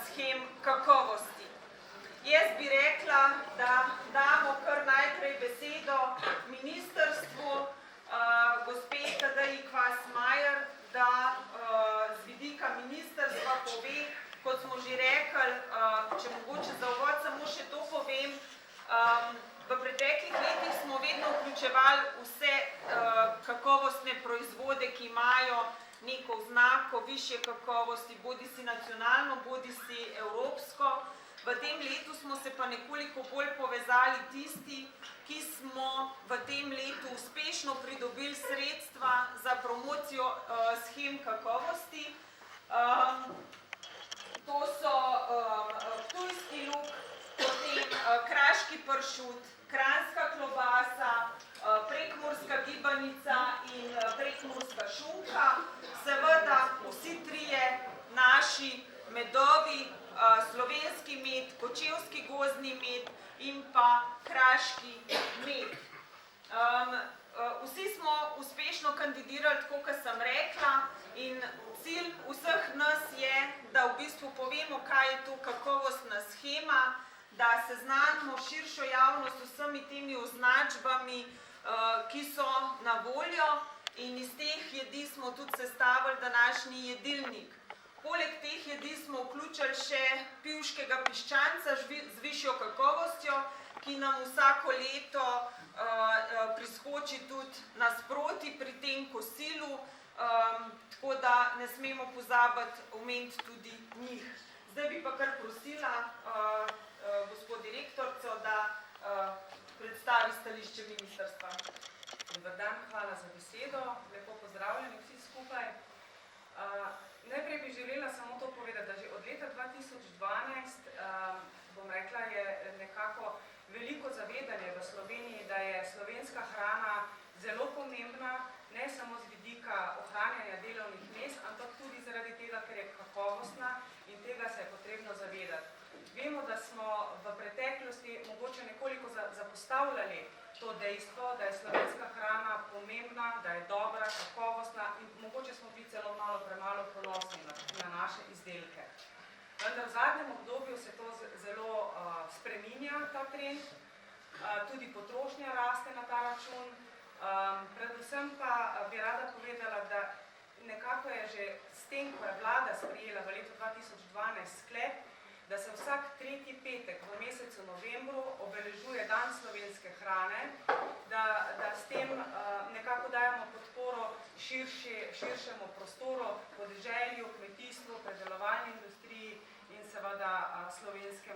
shem kakovosti. Jaz bi rekla, da damo kar najprej besedo ministrstvu, gospe Tadeji Kvas-Majer, da z vidika ministrstva pove, kot smo že rekli, če mogoče za uvod samo še to povem, v preteklih letih smo vedno vključevali vse kakovostne proizvode, ki imajo neko oznako višje kakovosti, bodisi nacionalno, bodisi evropsko. V tem letu smo se pa nekoliko bolj povezali tisti, ki smo v tem letu uspešno pridobili sredstva za promocijo shem kakovosti. To so ptujski luk, potem kraški pršut, kranjska klobasa, prekmurska gibanica in prekmurska šunka. Seveda vsi trije naši medovi, slovenski med, kočevski gozdni med in pa kraški med. Vsi smo uspešno kandidirali, tako kot sem rekla, in cilj vseh nas je, da v bistvu povemo, kaj je to kakovostna shema, da seznanimo širšo javnost z vsemi temi označbami, ki so na voljo, in iz teh jedi smo tudi sestavili današnji jedilnik. Poleg teh jedi smo vključili še pivškega piščanca z višjo kakovostjo, ki nam vsako leto priskoči tudi nasproti pri tem kosilu, tako da ne smemo pozabiti omeniti tudi njih. Zdaj bi pa kar prosila gospod direktorico, da predstavi stališče ministrstva. Dobar dan, hvala za besedo. Lepo pozdravljeni vsi skupaj. Najprej bi želela samo to povedati, da že od leta 2012, bom rekla, je nekako veliko zavedanje v Sloveniji, da je slovenska hrana zelo pomembna, ne samo z vidika ohranjanja delovnih mest, ampak tudi zaradi tega, ker je kakovostna in tega se je potrebno zavedati. Vemo, da smo v preteklosti mogoče nekoliko zapostavljali to dejstvo, da je slovenska hrana pomembna, da je dobra, kakovostna in mogoče smo bili celo premalo ponosni na naše izdelke. Vendar v zadnjem obdobju se to zelo spreminja, ta trend, tudi potrošnja raste na ta račun. Predvsem pa bi rada povedala, da nekako je že s tem, ko je vlada sprejela v letu 2012 sklep, da se vsak tretji petek v mesecu novembru obeležuje Dan slovenske hrane, da s tem nekako dajemo podporo širšemu prostoru, podeželju, kmetijstvu, predelovalni industriji in seveda slovenski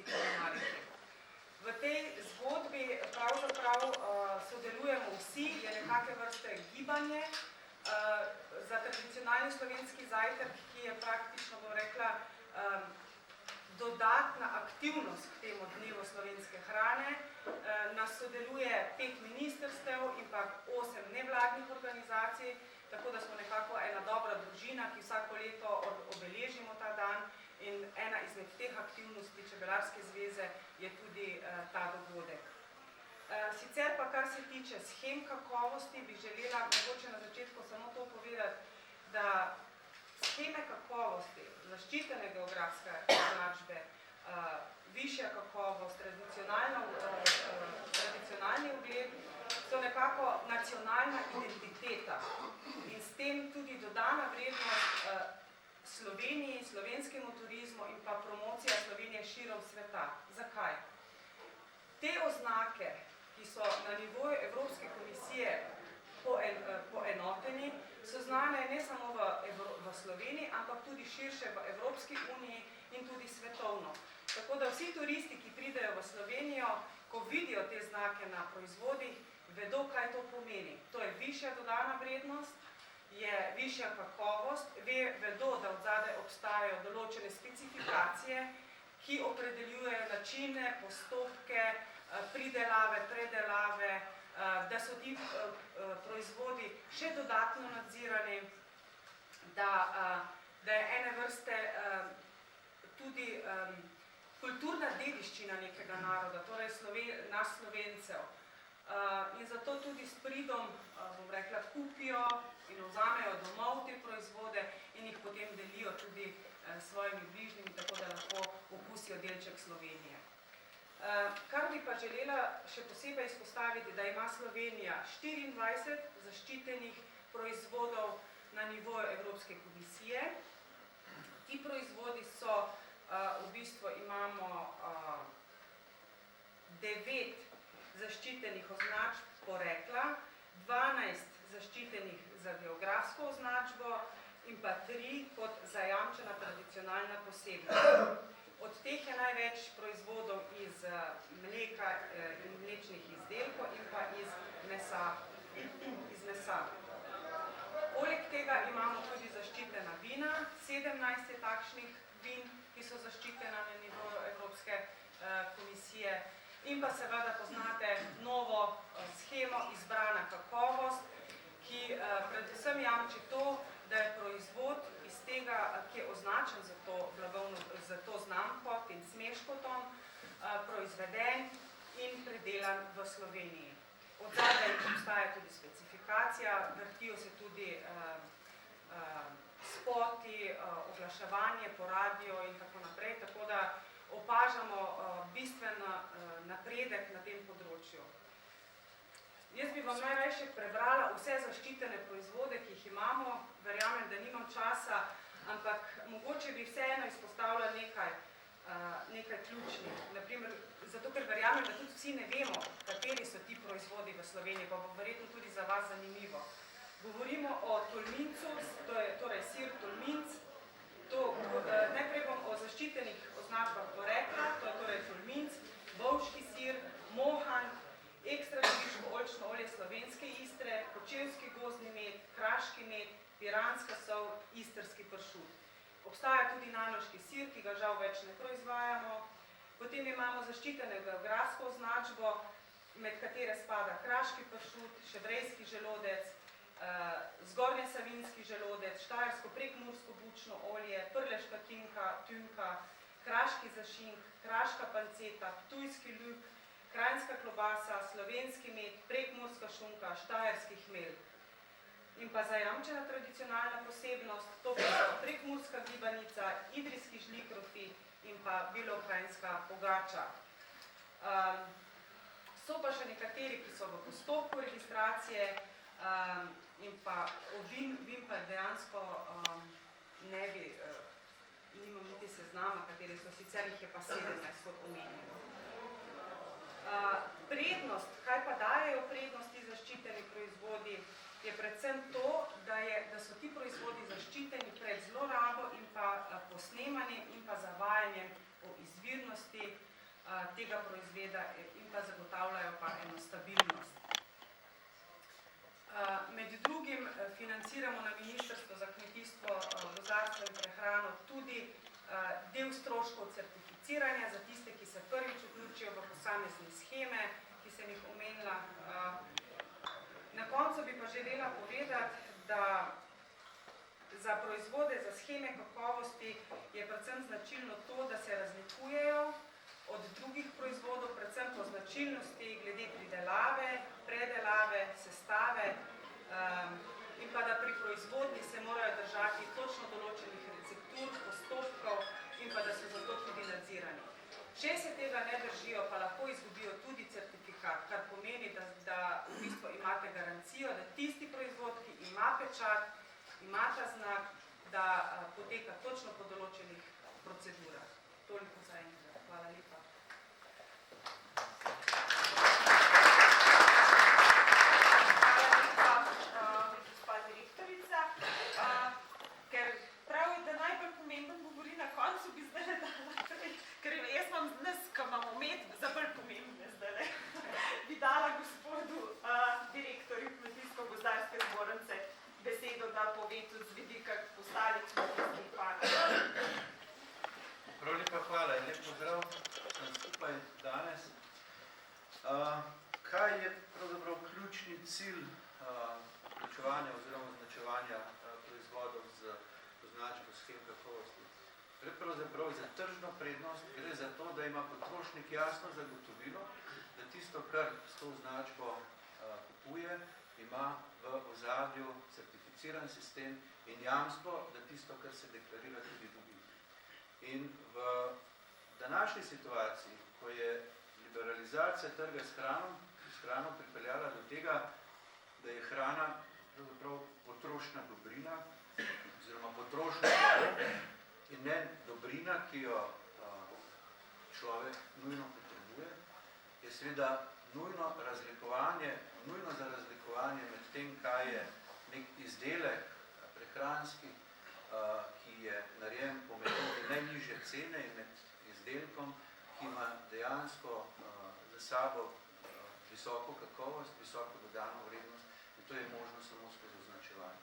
kulinariki. V tej zgodbi pravzaprav sodelujemo vsi, je nekake vrste gibanje za tradicionalni slovenski zajtrk, ki je praktično, bom rekla, dodatna aktivnost k temu dnevu slovenske hrane. Nas sodeluje 5 ministrstev in pa 8 nevladnih organizacij, tako da smo nekako ena dobra družina, ki vsako leto obeležimo ta dan, in ena izmed teh aktivnosti Čebelarske zveze je tudi ta dogodek. Sicer pa, kar se tiče shem kakovosti, bi želela mogoče na začetku samo to povedati, da sheme kakovosti, zaščitene geografske označbe, višja kakovost, tradicionalni ugled so nekako nacionalna identiteta in s tem tudi dodana vrednost Sloveniji, slovenskemu turizmu in pa promocija Slovenije širom sveta. Zakaj? Te oznake, ki so na nivoju Evropske komisije poenoteni, so znane ne samo v Sloveniji, ampak tudi širše v Evropski uniji in tudi svetovno. Tako da vsi turisti, ki pridejo v Slovenijo, ko vidijo te znake na proizvodih, vedo, kaj to pomeni. To je višja dodana vrednost, je višja kakovost, vedo, da od zadaj obstajajo določene specifikacije, ki opredeljujejo načine, postopke, pridelave, predelave, da so ti proizvodi še dodatno nadzirani, da je ene vrste tudi kulturna dediščina nekega naroda, torej nas Slovencev. In zato tudi s pridom, bom rekla, kupijo in vzamejo domov te proizvode in jih potem delijo tudi s svojimi bližnjimi, tako da lahko okusijo delček Slovenije. Kar bi pa želela še posebej izpostaviti, da ima Slovenija 24 zaščitenih proizvodov na nivoju Evropske komisije. Ti proizvodi so, v bistvu imamo 9 zaščitenih označb porekla, 12 zaščitenih za geografsko označbo in pa 3 kot zajamčena tradicionalna posebnost. Od teh je največ proizvodov iz mleka in mlečnih izdelkov in pa iz mesa. Poleg tega imamo tudi zaščitena vina, 17 je takšnih vin, ki so zaščitena na nivoju Evropske komisije. In pa seveda poznate novo shemo Izbrana kakovost, ki predvsem jamči to, da je proizvod iz tega, ki je označen za to znamko, tem smeškotom, proizveden in predelan v Sloveniji. Od zadaj obstaja tudi specifikacija, vrtijo se tudi spoti, oglaševanje po radiju in tako naprej, tako da opažamo bistven napredek na tem področju. Jaz bi vam najrajše prebrala vse zaščitene proizvode, ki jih imamo. Verjamem, da nimam časa, ampak mogoče bi vseeno izpostavila nekaj ključnih. Naprimer, zato ker verjamem, da tudi vsi ne vemo, kateri so ti proizvodi v Sloveniji, pa bo verjetno tudi za vas zanimivo. Govorimo o tolmincu, to je torej sir tolminc. Najprej bom o zaščitenih označbah porekla, to je torej tolminc, bovški sir, mohan, ekstra žiriško oljčno olje Slovenske Istre, kočevski gozdni med, kraški med, piranska sol, istrski pršut. Obstaja tudi nanoški sir, ki ga žal več ne proizvajamo. Potem imamo zaščiteno geografsko označbo, med katere spada kraški pršut, ševrejski želodec, zgornjesavinjski želodec, štajersko prekmursko bučno olje, prleška tünka, kraški zašink, kraška panceta, ptujski luk, krajinska klobasa, slovenski med, prekmurska šunka, štajerski hmelj. In pa zajamčena tradicionalna posebnost, to pa so prekmurska gibanica, idrijski žlikrofi in pa belokrajinska pogača. So pa še nekateri, ki so v postopku registracije in pa vin pa dejansko nimam niti seznama, kateri so, sicer jih je pa 17 kot omenjeno. Prednost, kaj pa dajejo prednosti zaščiteni proizvodi, je predvsem to, da so ti proizvodi zaščiteni pred zlorabo in pa posnemanjem in pa zavajanjem o izvirnosti tega proizvoda in pa zagotavljajo pa eno stabilnost. Med drugim financiramo na Ministrstvo za kmetijstvo, gozdarstvo in prehrano tudi del stroškov certificiranja za tiste, ki se prvič vključijo v posamezne sheme, ki sem jih omenila. Na koncu bi pa želela povedati, da za proizvode, za sheme kakovosti je predvsem značilno to, da se razlikujejo od drugih proizvodov, predvsem po značilnosti glede pridelave, predelave, sestave in pa da pri proizvodnji se morajo držati točno določenih receptur, postopkov in pa da so zato tudi nadzirani. Če se tega ne držijo, pa lahko izgubijo tudi certifikat, kar pomeni, da v bistvu imate garancijo, da tisti proizvod, ki ima pečat, ima ta znak, da poteka točno po določenih procedurah. Toliko za enkrat. Hvala lepa. Dala gospodu direktorju Kmetijsko-gozdarske zbornice besedo, da pove tudi z vidika ostalih kmetijskih partnerjev. Prav lepa hvala in lep pozdrav sem skupaj danes. Kaj je pravzaprav ključni cilj vključevanja oziroma označevanja proizvodov z označbo shem kakovosti? Gre pravzaprav za tržno prednost, gre za to, da ima potrošnik jasno zagotovilo, da tisto, kar s to označbo kupuje, ima v ozadju certificirano certificiran sistem in jamstvo, da tisto, kar se deklarira, tudi dobi. In v današnji situaciji, ko je liberalizacija trga s hrano pripeljala do tega, da je hrana pravzaprav potrošna dobrina, oziroma potrošna dobro in ne dobrina, ki jo človek nujno potrebuje, je seveda nujno za razlikovanje med tem, kaj je nek izdelek prehranski, ki je narejen po metodi najnižje cene in med izdelkom, ki ima dejansko za sabo visoko kakovost, visoko dodano vrednost in to je možno samo skozi označevanje.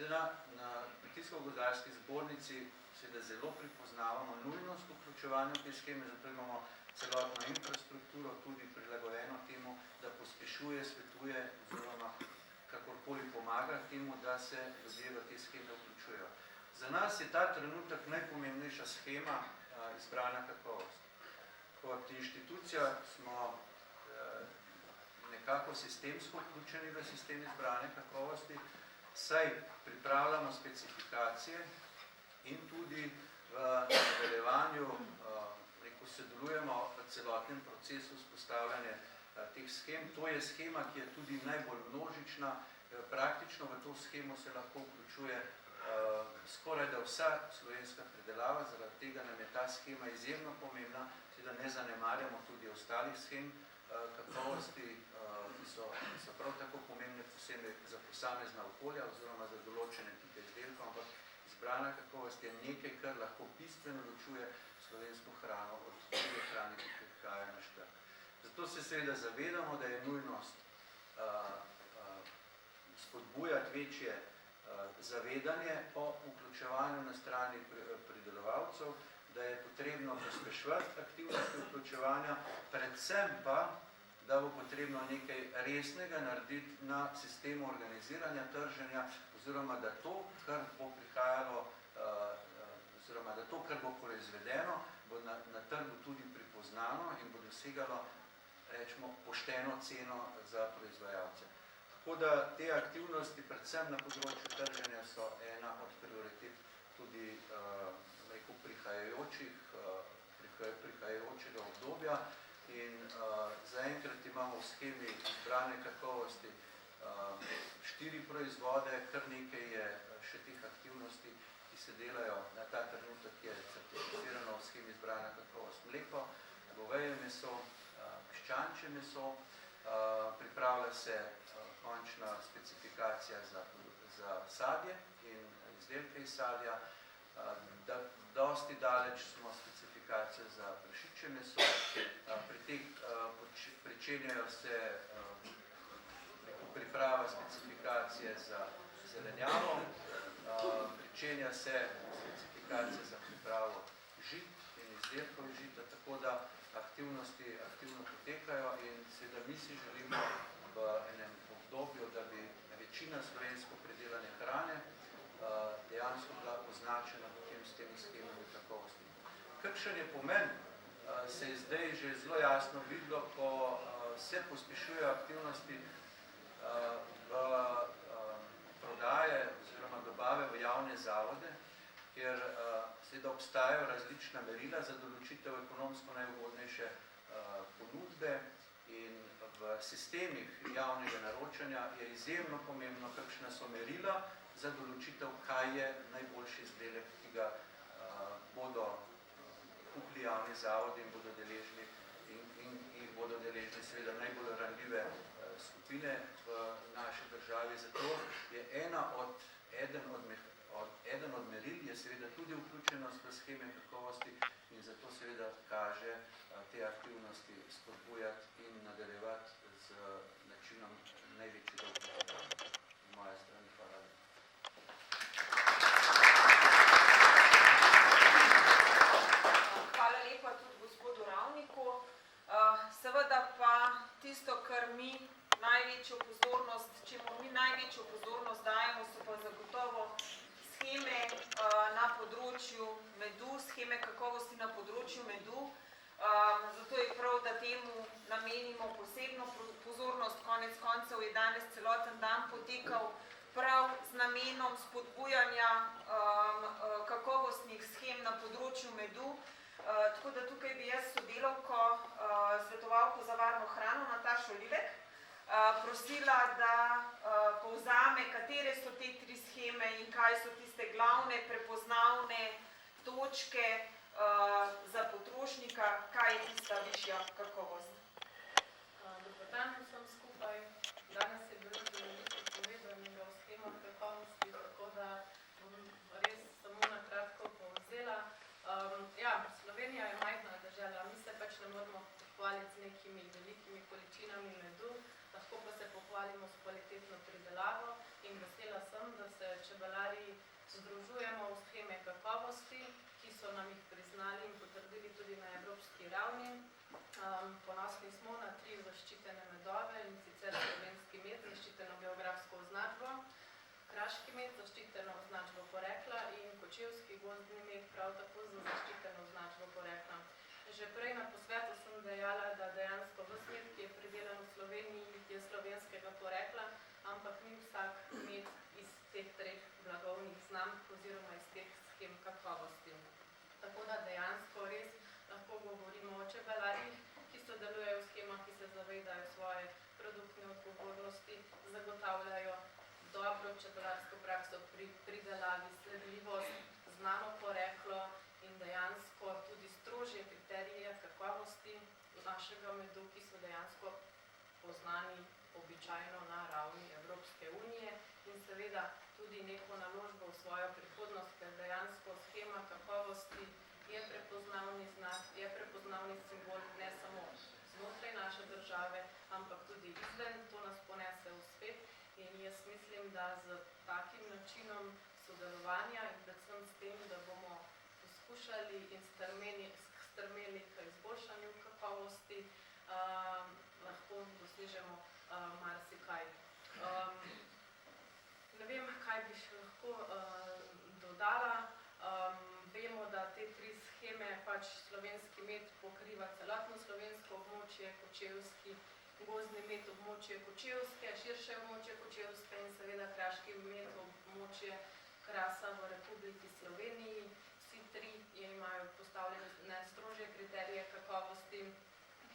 Na Kmetijsko-gozdarski zbornici seveda zelo pripoznavamo nujnost vključevanja v te sheme, zato imamo celotno infrastrukturo tudi prilagojeno temu, da pospešuje, svetuje oziroma kakorkoli pomaga temu, da se ljudje v te sheme vključujejo. Za nas je ta trenutek najpomembnejša shema izbrana kakovost. Kot inštitucija smo nekako sistemsko vključeni v sistem izbrane kakovosti, saj pripravljamo specifikacije in tudi v nadaljevanju sodelujemo v celotnem procesu vzpostavljanja teh shem. To je shema, ki je tudi najbolj množična. Praktično v to shemo se lahko vključuje skoraj da vsa slovenska predelava, zaradi tega nam je ta shema izjemno pomembna, da ne zanemarjamo tudi ostalih shem kakovosti, ki so prav tako pomembne posebej za posamezna okolja oziroma za določene tipe izdelkov, ampak izbrana kakovost je nekaj, kar lahko bistveno ločuje slovensko hrano od druge hrane, ki prihajajo na trg. Zato se seveda zavedamo, da je nujnost spodbujati večje zavedanje o vključevanju na strani pridelovalcev, da je potrebno pospeševati aktivnosti vključevanja, predvsem pa, da bo potrebno nekaj resnega narediti na sistemu organiziranja trženja, oziroma da to, kar bo prihajalo, oziroma da to, kar bo proizvedeno, bo na trgu tudi pripoznano in bo dosegalo, rečemo, pošteno ceno za proizvajalce. Tako da te aktivnosti, predvsem na področju trženja, so ena od prioritet tudi prihajajočega obdobja in zaenkrat imamo v shemi izbrane kakovosti 4 proizvode, kar nekaj je še teh aktivnosti, ki se delajo na ta trenutek, ki je certificirano v shemi izbrana kakovost mleko, goveje meso, piščančje meso, pripravlja se končna specifikacija za sadje in izdelke iz sadja. Dosti daleč smo specifikacije za prašičje meso, pričenjajo se priprava specifikacije za zelenjavo, pričenja se specifikacije za pripravo žit in izdelkov žita, tako da aktivnosti aktivno potekajo in seveda mi si želimo v enem obdobju, da bi večina slovensko pridelane hrane dejansko bila označena potem s temi shemami kakovosti. Kakšen je pomen, se je zdaj že zelo jasno videlo, ko se pospešujejo aktivnosti v prodaje oziroma dobave v javne zavode, kjer seveda obstajajo različna merila za določitev ekonomsko najugodnejše ponudbe in v sistemih javnega naročanja je izjemno pomembno, kakšna so merila za določitev, kaj je najboljši izdelek, ki ga bodo kupili javni zavodi in bodo deležni in jih bodo deležni seveda najbolj ranljive skupine v naši državi. Zato je eden od meril je seveda tudi vključenost v sheme kakovosti in zato seveda kaže te aktivnosti spodbujati in nadaljevati z načinom največjega vključevanja. Z moje strani hvala. Hvala lepa tudi gospodu Ravniku. Seveda pa tisto, kar mi največjo pozornost, čemu mi največjo pozornost dajemo, so pa zagotovo sheme na področju medu, sheme kakovosti na področju medu. Zato je prav, da temu namenimo posebno pozornost. Konec koncev je danes celoten dan potekal prav z namenom spodbujanja kakovostnih shem na področju medu. Tako da tukaj bi jaz sodelavko, svetovalko za varno hrano Natašo Livek, prosila, da povzame, katere so te 3 sheme in kaj so tiste glavne prepoznavne točke za potrošnika, kaj je tista višja kakovost. Dobar dan vsem skupaj. Danes je bilo veliko povedanega o shemah kakovosti, tako da bom res samo na kratko povzela. Slovenija je majhna država, mi se pač ne moramo pohvaliti z nekimi velikimi količinami medu, lahko pa se pohvalimo s kvalitetno pridelavo in vesela sem, da se čebelarji združujemo v sheme kakovosti, ki so nam jih priznali in potrdili tudi na evropski ravni. Ponosni smo na 3 zaščitene medove, in sicer slovenski med, zaščiteno geografsko označbo, kraški med, zaščiteno označbo porekla in kočevski gozdni med, prav tako za zaščiteno označbo porekla. Že prej na posvetu sem dejala, da dejansko ves med, ki je pridelan v Sloveniji, je slovenskega porekla, ampak ni vsak med iz teh 3 blagovnih znamk oziroma iz teh shem kakovosti. Tako da dejansko res lahko govorimo o čebelarjih, ki sodelujejo v shemah, ki se zavedajo svoje produktne odgovornosti, zagotavljajo dobro čebelarsko prakso pri pridelavi, sledljivost, znano poreklo in dejansko tudi strožje kriterije kakovosti našega medu, ki so dejansko poznani običajno na ravni Evropske unije in seveda tudi neko naložbo v svojo prihodnost, ker dejansko shema kakovosti je prepoznavni znak, je prepoznavni simbol ne samo znotraj naše države, ampak tudi izven, to nas ponese v svet in jaz mislim, da z takim načinom sodelovanja in predvsem s tem, da bomo poskušali in strmeli k izboljšanju kakovosti, lahko dosežemo marsikaj. Ne vem, kaj bi še lahko dodala. Vemo, da te 3 sheme, pač slovenski med pokriva celotno slovensko območje, kočevski gozdni med območje Kočevske, širše območje Kočevske in seveda kraški med območje Krasa v Republiki Sloveniji. Vsi 3 imajo postavljene strožje kriterije kakovosti,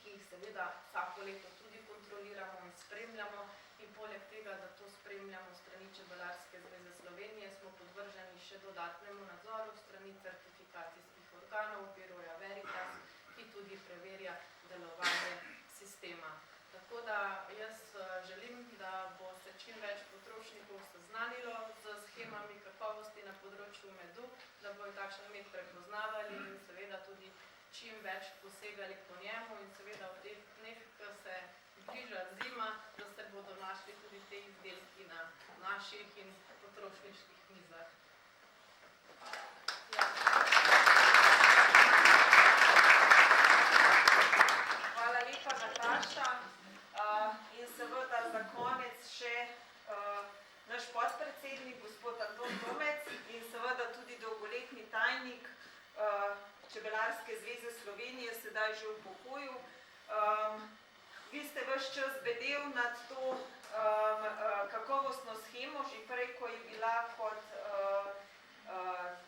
ki jih seveda vsako leto tudi kontroliramo in spremljamo. In poleg tega, da to spremljamo strani Čebelarske zveze Slovenije, smo podvrženi še dodatnemu nadzoru strani certifikacijskih organov, Biroja Veritas, ki tudi preverja delovanje sistema. Tako da jaz želim, da bo se čim več potrošnikov seznanilo z shemami kakovosti na področju medu, da bojo takšen med prepoznavali in seveda tudi čim več posegali po njemu in seveda v teh dneh, ko se bliža zima, da se bodo našli tudi te izdelki na naših in potrošniških mizah. Hvala lepa, Nataša. In seveda za konec še naš podpredsednik, gospod Anton Tomec in seveda tudi dolgoletni tajnik Čebelarske zveze Slovenije, sedaj že v pokoju. Vi ste ves čas bedel nad to kakovostno shemo, že prej, ko je bila kot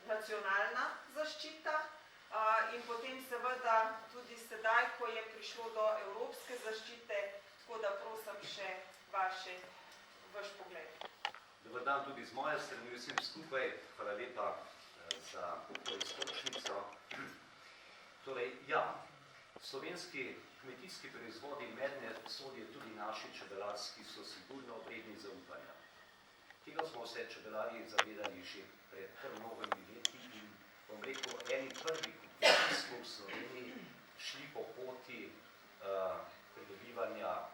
nacionalna zaščita in potem seveda tudi sedaj, ko je prišlo do evropske zaščite, tako da prosim še vaš pogled. Dobar dan tudi z moje strani, vsem skupaj, hvala lepa za to iztočnico. Torej, slovenski kmetijski proizvodi medne sodijo tudi naši čebelarski so sigurno vredni zaupanja. Tega smo se čebelarji zavedali že pred kar mnogimi leti in bom rekel, eni prvih, ki smo v Sloveniji šli po poti pridobivanja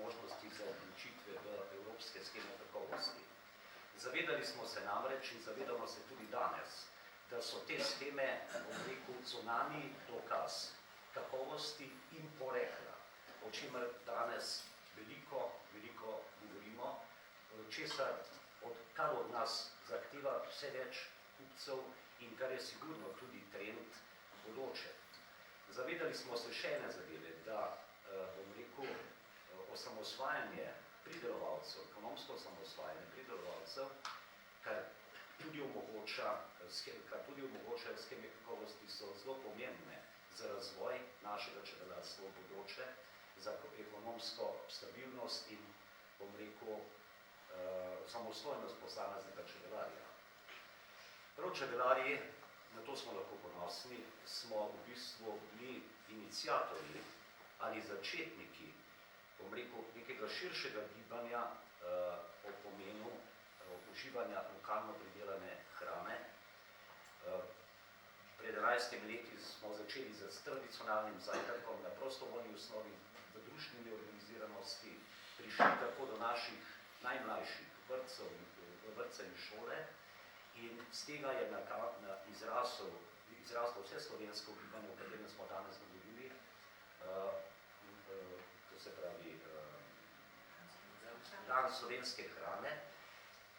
možnosti za vključitve v evropske sheme kakovosti. Zavedali smo se namreč in zavedamo se tudi danes, da so te sheme, bom rekel, zunanji dokaz kakovosti in porekla, o čemer danes veliko govorimo, kar od nas zahteva vse več kupcev in kar je sigurno tudi trend bodoče. Zavedali smo se še ene zadeve, da, bom rekel, osamosvajanje pridelovalcev, ekonomsko samosvajanje pridelovalcev, kar tudi omogočajo sheme kakovosti, so zelo pomembne za razvoj našega čebelarstva v bodoče, za ekonomsko stabilnost in, bom rekel, samostojnost posameznega čebelarja. Prav čebelarji, na to smo lahko ponosni, smo v bistvu bili iniciatorji ali začetniki, bom rekel, nekega širšega gibanja o pomenu uživanja lokalno pridelane hrane. Pred 11 leti smo začeli z tradicionalnim zajtrkom na prostovoljni osnovi v društveni organiziranosti, prišli tako do naših najmlajših vrtcev in šole in z tega je izraslo vse slovensko gibanje, o katerem smo danes govorili, to se pravi dan slovenske hrane,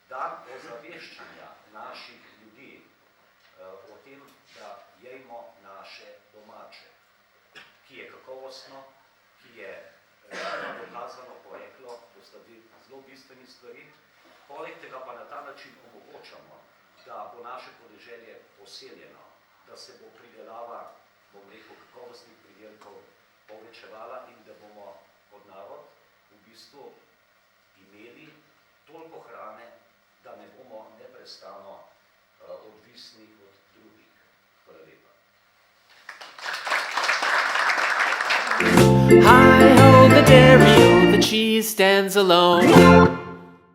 dan ozaveščanja naših ljudi o tem, da jejmo naše domače, ki je kakovostno, ki je dokazano poreklo, to sta zelo bistveni stvari. Poleg tega pa na ta način omogočamo, da bo naše podeželje poseljeno, da se bo pridelava, bom rekel, kakovostnih pridelkov povečevala in da bomo kot narod v bistvu imeli toliko hrane, da ne bomo neprestano odvisni od drugih. Hvala lepa. Hi ho, the dairy, the cheese stands alone.